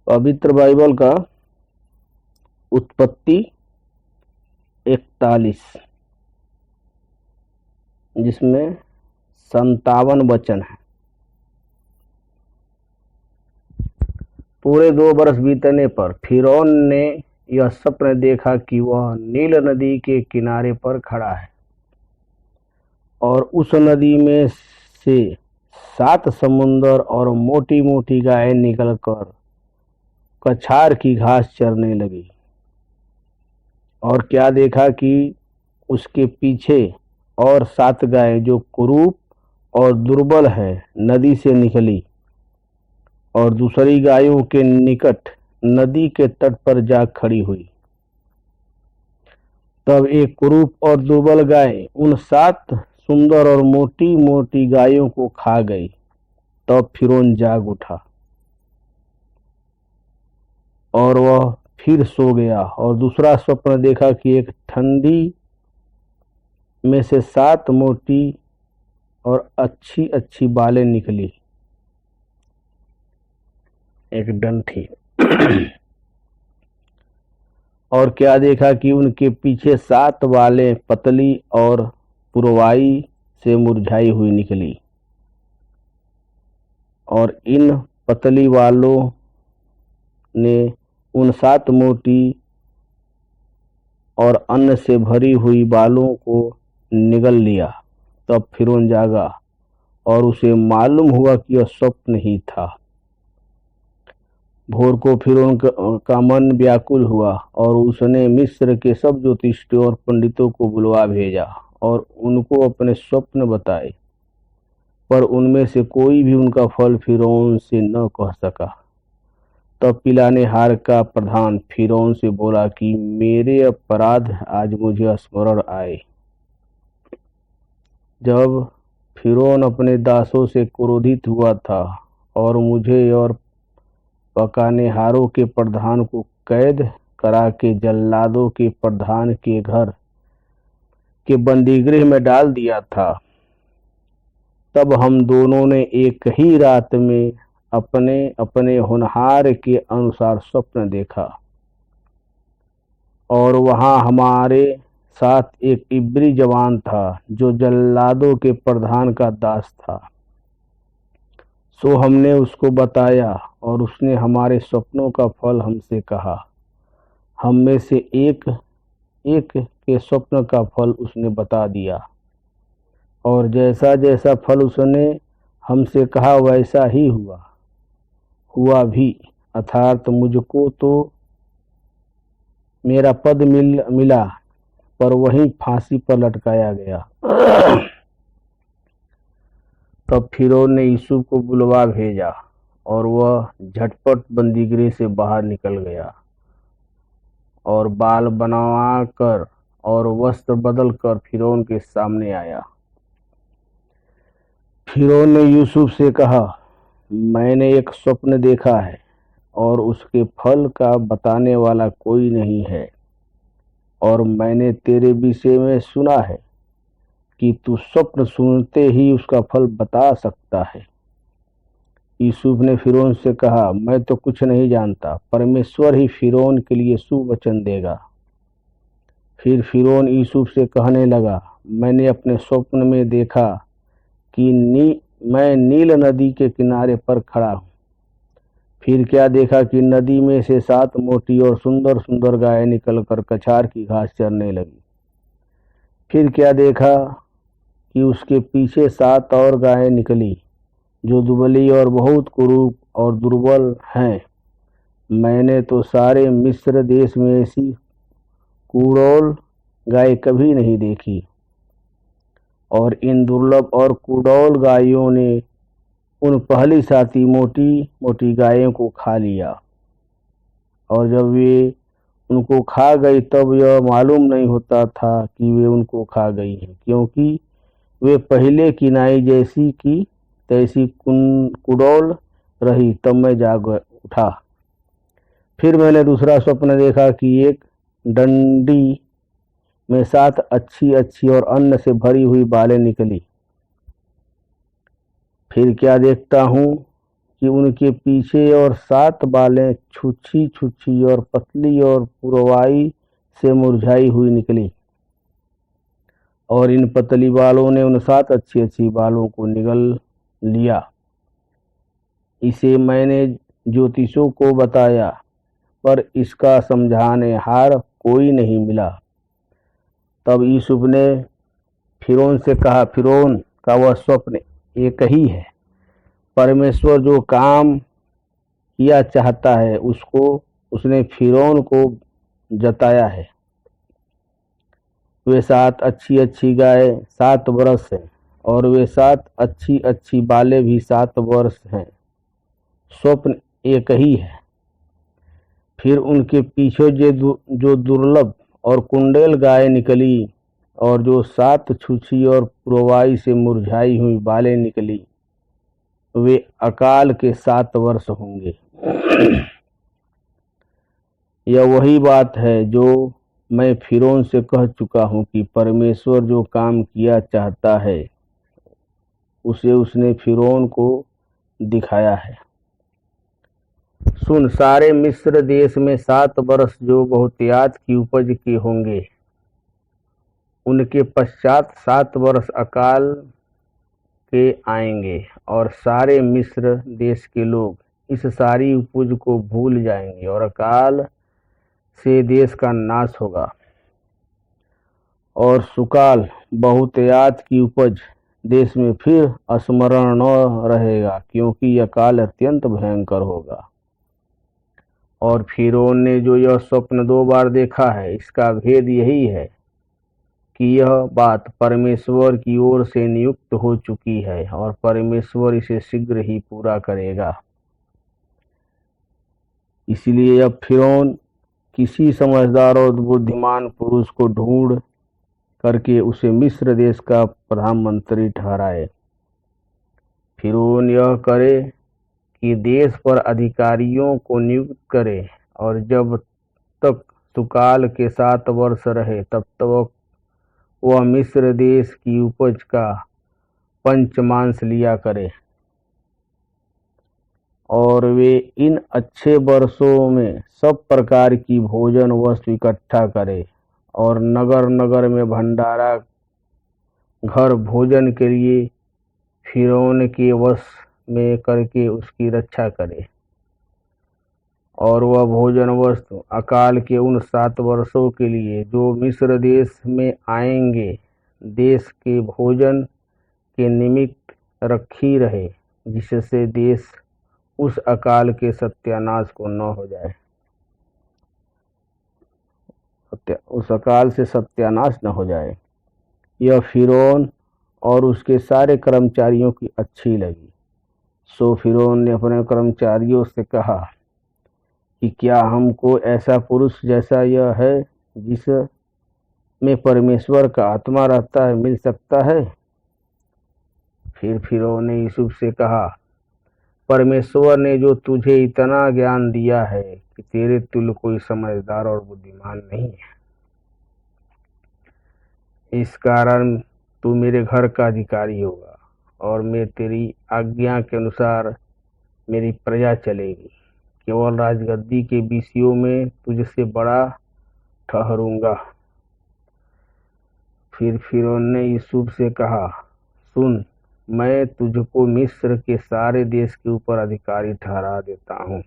पवित्र बाइबल का उत्पत्ति 41, जिसमें 57 वचन है। पूरे 2 बरस बीतने पर फिरौन ने यह स्वप्न देखा कि वह नील नदी के किनारे पर खड़ा है और उस नदी में से 7 समुंदर और मोटी मोटी गायें निकलकर कछार की घास चरने लगी। और क्या देखा कि उसके पीछे और 7 गायें जो कुरूप और दुर्बल है नदी से निकली और दूसरी गायों के निकट नदी के तट पर जा खड़ी हुई। तब एक कुरूप और दुर्बल गाय उन 7 सुंदर और मोटी मोटी गायों को खा गई। तब फिरौन जाग उठा और वह फिर सो गया और दूसरा स्वप्न देखा कि एक ठंडी में से 7 मोटी और अच्छी अच्छी बालें निकली, एक डंठी। और क्या देखा कि उनके पीछे 7 बालें पतली और पुरवाई से मुरझाई हुई निकली और इन पतली बालों ने उन 7 मोटी और अन्न से भरी हुई बालों को निगल लिया। तब फिरौन जागा और उसे मालूम हुआ कि यह स्वप्न ही था। भोर को फिरौन का मन व्याकुल हुआ और उसने मिस्र के सब ज्योतिषियों और पंडितों को बुलवा भेजा और उनको अपने स्वप्न बताए, पर उनमें से कोई भी उनका फल फिरौन से न कह सका। तब पिलाने हार का प्रधान फिरौन से बोला कि मेरे अपराध आज मुझे स्मरण आए। जब फिरौन अपने दासों से क्रोधित हुआ था और मुझे और पकाने हारों के प्रधान को कैद करा के जल्लादों के प्रधान के घर के बंदीगृह में डाल दिया था, तब हम दोनों ने एक ही रात में अपने अपने होनहार के अनुसार स्वप्न देखा। और वहां हमारे साथ एक इब्री जवान था जो जल्लादों के प्रधान का दास था। सो हमने उसको बताया और उसने हमारे स्वप्नों का फल हमसे कहा। हम में से एक एक के स्वप्न का फल उसने बता दिया और जैसा जैसा फल उसने हमसे कहा वैसा ही हुआ भी, अर्थात मुझको तो मेरा पद मिला, पर वहीं फांसी पर लटकाया गया। तब फिरौन ने यूसुफ को बुलवा भेजा और वह झटपट बंदीगृह से बाहर निकल गया और बाल बनवा कर और वस्त्र बदल कर फिरौन के सामने आया। फिरौन ने यूसुफ से कहा, मैंने एक स्वप्न देखा है और उसके फल का बताने वाला कोई नहीं है, और मैंने तेरे विषय में सुना है कि तू स्वप्न सुनते ही उसका फल बता सकता है। यूसुफ ने फिरौन से कहा, मैं तो कुछ नहीं जानता, परमेश्वर ही फिरौन के लिए सुवचन देगा। फिर फिरौन यूसुफ से कहने लगा, मैंने अपने स्वप्न में देखा कि मैं नील नदी के किनारे पर खड़ा हूँ। फिर क्या देखा कि नदी में से 7 मोटी और सुंदर सुंदर गायें निकलकर कछार की घास चरने लगी। फिर क्या देखा कि उसके पीछे 7 और गायें निकली जो दुबली और बहुत कुरूप और दुर्बल हैं। मैंने तो सारे मिस्र देश में ऐसी कुड़ौल गाय कभी नहीं देखी, और इन दुर्लभ और कुड़ौल गायों ने उन पहली 7 मोटी मोटी गायों को खा लिया। और जब वे उनको खा गई तब यह मालूम नहीं होता था कि वे उनको खा गई हैं, क्योंकि वे पहले की नाई जैसी की तैसी कुड़ौल रही। तब मैं जाग उठा। फिर मैंने दूसरा स्वप्न देखा कि एक डंडी में 7 अच्छी अच्छी और अन्न से भरी हुई बालें निकली। फिर क्या देखता हूँ कि उनके पीछे और 7 बालें छुच्छी छुच्छी और पतली और पुरवाई से मुरझाई हुई निकली, और इन पतली बालों ने उन 7 अच्छी अच्छी बालों को निगल लिया। इसे मैंने ज्योतिषों को बताया, पर इसका समझाने हार कोई नहीं मिला। तब यूसुफ ने फिरौन से कहा, फिरौन का वह स्वप्न एक ही है। परमेश्वर जो काम किया चाहता है उसको उसने फिरौन को जताया है। वे 7 अच्छी अच्छी गाय 7 वर्ष हैं, और वे 7 अच्छी अच्छी बालें भी 7 वर्ष हैं। स्वप्न एक ही है। फिर उनके पीछे जो दुर्लभ और कुंडेल गाय निकली, और जो 7 छुछी और पुरवाई से मुरझाई हुई बालें निकली, वे अकाल के 7 वर्ष होंगे। यह वही बात है जो मैं फिरौन से कह चुका हूँ कि परमेश्वर जो काम किया चाहता है उसे उसने फिरौन को दिखाया है। सुन, सारे मिस्र देश में 7 वर्ष जो बहुतायत की उपज के होंगे, उनके पश्चात 7 वर्ष अकाल के आएंगे, और सारे मिस्र देश के लोग इस सारी उपज को भूल जाएंगे, और अकाल से देश का नाश होगा। और सुकाल बहुतायत की उपज देश में फिर स्मरण न रहेगा, क्योंकि यह काल अत्यंत भयंकर होगा। और फिरौन ने जो यह स्वप्न 2 बार देखा है, इसका भेद यही है कि यह बात परमेश्वर की ओर से नियुक्त हो चुकी है, और परमेश्वर इसे शीघ्र ही पूरा करेगा। इसलिए अब फिरौन किसी समझदार और बुद्धिमान पुरुष को ढूंढ करके उसे मिस्र देश का प्रधानमंत्री ठहराए। फिरौन यह करे कि देश पर अधिकारियों को नियुक्त करे, और जब तक सुकाल के 7 वर्ष रहे तब तक वह मिस्र देश की उपज का पंचमांश लिया करे। और वे इन अच्छे वर्षों में सब प्रकार की भोजन वस्तु इकट्ठा करे, और नगर नगर में भंडारा घर भोजन के लिए फिरौन के वश में करके उसकी रक्षा करे। और वह भोजन वस्तु अकाल के उन 7 वर्षों के लिए जो मिस्र देश में आएंगे, देश के भोजन के निमित्त रखी रहे, जिससे देश उस अकाल के सत्यानाश को न हो जाए, उस अकाल से सत्यानाश न हो जाए। यह फिरौन और उसके सारे कर्मचारियों की अच्छी लगी। सो फिरौन ने अपने कर्मचारियों से कहा कि क्या हमको ऐसा पुरुष जैसा यह है जिसमें परमेश्वर का आत्मा रहता है मिल सकता है? फिर फिरौन ने यूसुफ से कहा, परमेश्वर ने जो तुझे इतना ज्ञान दिया है कि तेरे तुल्य कोई समझदार और बुद्धिमान नहीं है, इस कारण तू मेरे घर का अधिकारी होगा, और मैं तेरी आज्ञा के अनुसार मेरी प्रजा चलेगी। केवल राजगद्दी के विषयों में तुझसे बड़ा ठहरूंगा। फिर फिरौन ने यूसुफ से कहा, सुन, मैं तुझको मिस्र के सारे देश के ऊपर अधिकारी ठहरा देता हूँ।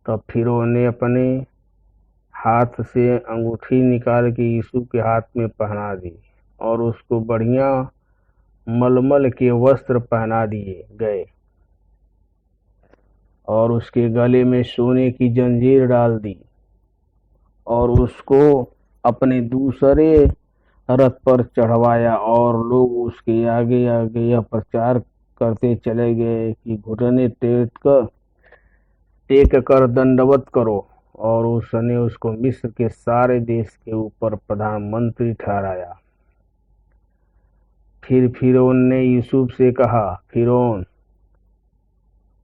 तब फिरौन ने अपने हाथ से अंगूठी निकाल के यूसुफ के हाथ में पहना दी, और उसको बढ़िया मलमल के वस्त्र पहना दिए गए, और उसके गले में सोने की जंजीर डाल दी, और उसको अपने दूसरे रथ पर चढ़वाया। और लोग उसके आगे आगे यह प्रचार करते चले गए कि घुटने टेक कर दंडवत करो, और उसने उसको मिस्र के सारे देश के ऊपर प्रधानमंत्री ठहराया। फिर फिरौन ने यूसुफ से कहा, फिरौन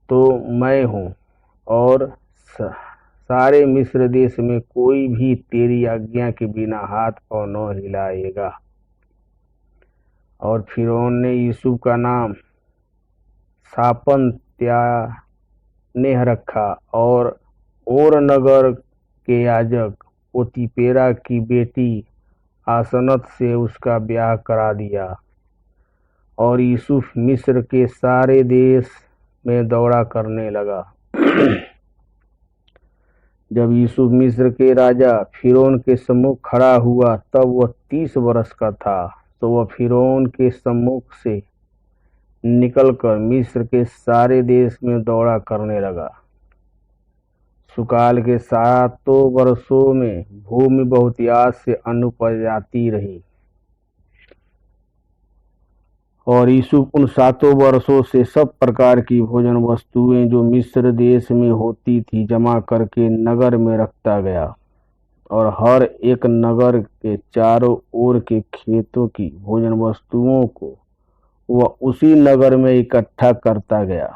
तो मैं हूँ, और सारे मिस्र देश में कोई भी तेरी आज्ञा के बिना हाथ पांव न हिलाएगा। और फिरौन ने यूसुफ का नाम शापन त्यानेह रखा और नगर के याजक पोतीपेरा की बेटी आसनत से उसका ब्याह करा दिया। और यूसुफ मिस्र के सारे देश में दौड़ा करने लगा। जब यूसुफ मिस्र के राजा फिरौन के सम्मुख खड़ा हुआ तब वह 30 वर्ष का था। तो वह फिरौन के सम्मुख से निकलकर मिस्र के सारे देश में दौड़ा करने लगा। सुकाल के 7 वर्षों में भूमि बहुत याद से अनुपज जाती रही। और यूसुफ उन 7 वर्षों से सब प्रकार की भोजन वस्तुएं जो मिस्र देश में होती थी जमा करके नगर में रखता गया। और हर एक नगर के चारों ओर के खेतों की भोजन वस्तुओं को वह उसी नगर में इकट्ठा करता गया।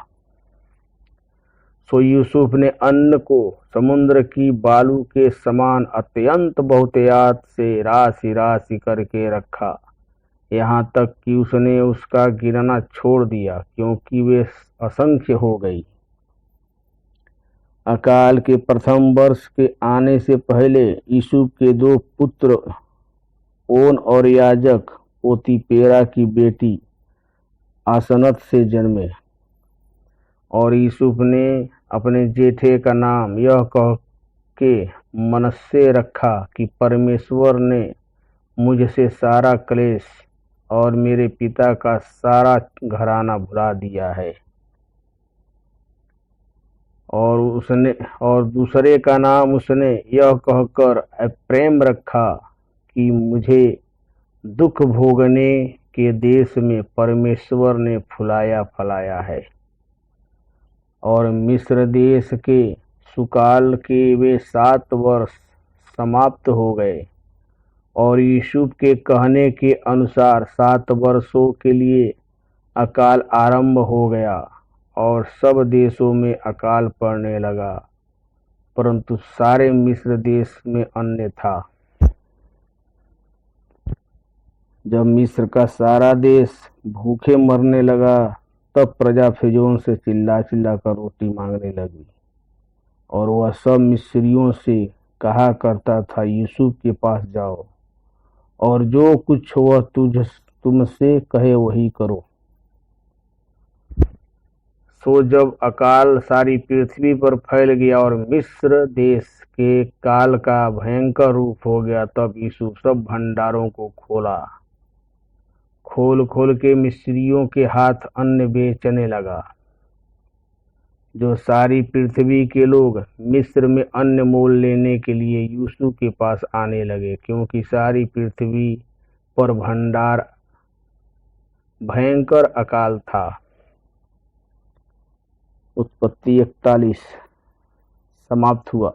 सो यूसुफ ने अन्न को समुद्र की बालू के समान अत्यंत बहुतायत से राशि राशि करके रखा, यहाँ तक कि उसने उसका गिनना छोड़ दिया, क्योंकि वे असंख्य हो गई। अकाल के प्रथम वर्ष के आने से पहले यूसुफ के 2 पुत्र ओन और याजक पोतीपेरा की बेटी आसनत से जन्मे। और यूसुफ ने अपने जेठे का नाम यह कह के मनश्शे रखा कि परमेश्वर ने मुझसे सारा क्लेश और मेरे पिता का सारा घराना भुला दिया है। और दूसरे का नाम उसने यह कहकर एप्रैम रखा कि मुझे दुख भोगने के देश में परमेश्वर ने फुलाया फलाया है। और मिस्र देश के सुकाल के वे 7 वर्ष समाप्त हो गए। और यूसुफ के कहने के अनुसार 7 वर्षों के लिए अकाल आरंभ हो गया और सब देशों में अकाल पड़ने लगा, परंतु सारे मिस्र देश में अन्न था। जब मिस्र का सारा देश भूखे मरने लगा तब प्रजा फिरौन से चिल्ला चिल्ला कर रोटी मांगने लगी। और वह सब मिस्रियों से कहा करता था, यूसुफ के पास जाओ और जो कुछ वह तुमसे कहे वही करो। सो जब अकाल सारी पृथ्वी पर फैल गया और मिस्र देश के काल का भयंकर रूप हो गया, तब यूसुफ सब भंडारों को खोल खोल के मिस्रियों के हाथ अन्न बेचने लगा। जो सारी पृथ्वी के लोग मिस्र में अन्न मोल लेने के लिए यूसुफ के पास आने लगे, क्योंकि सारी पृथ्वी पर भयंकर अकाल था। उत्पत्ति 41 समाप्त हुआ।